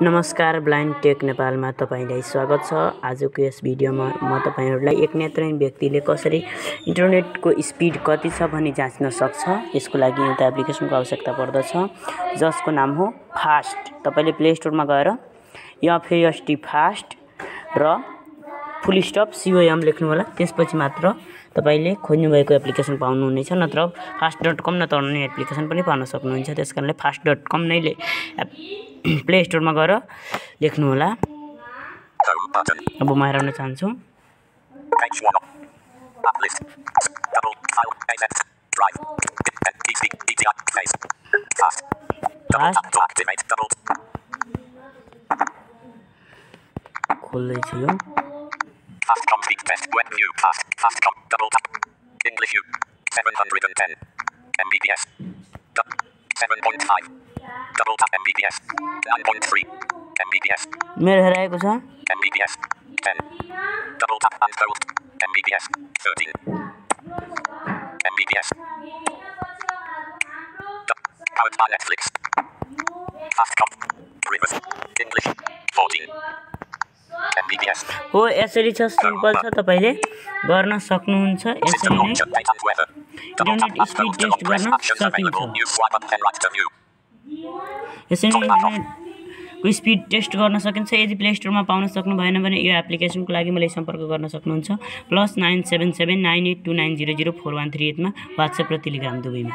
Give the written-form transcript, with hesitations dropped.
नमस्कार, blind take नेपालमा तपाईलाई स्वागत छ। आजको यस भिडियोमा म तपाईहरुलाई एक नेत्रहीन व्यक्तिले कसरी इन्टरनेटको स्पिड कति छ भनी जाँच्न सक्छ यसको लागि एउटा एप्लिकेसनको आवश्यकता पर्दछ जसको नाम हो फास्ट। तपाईले प्ले स्टोरमा गएर FAST फास्ट र फुल स्टप COM लेख्नु होला। त्यसपछि मात्र तपाईले खोज्नु भएको एप्लिकेसन पाउनुहुनेछ, नत्र fast.com नत्र अन्य एप्लिकेसन पनि पाउन सक्नुहुन्छ। त्यसकारणले fast.com नै प्ले स्टोरमा गएर लेख्नु होला। अब म हेराउन चाहन्छु। खोल्दै छु यो। Fastcom speed test web view Fastcom double tap English U 710 Mbps 7.5 double tap Mbps 9.3 Mbps मेरो हेराएको छ Mbps 10 double tap unfold Mbps 13 Mbps powered by Netflix Fastcom reverse English 14 Mbps हो। यसरी छ, सिम्पल छ, तपाईले गर्न सक्नुहुन्छ। यसरी नै इन्टरनेट स्पिड टेस्ट गर्न सकिन्छ। यसरी इन्टरनेटको स्पिड टेस्ट गर्न सकिन्छ। यदि प्ले स्टोरमा पाउन सक्नु भएन भने यो एप्लिकेसनको लागि मलाई सम्पर्क गर्न सक्नुहुन्छ +9779829004138 मा WhatsApp र टेलिग्राम दुवैमा।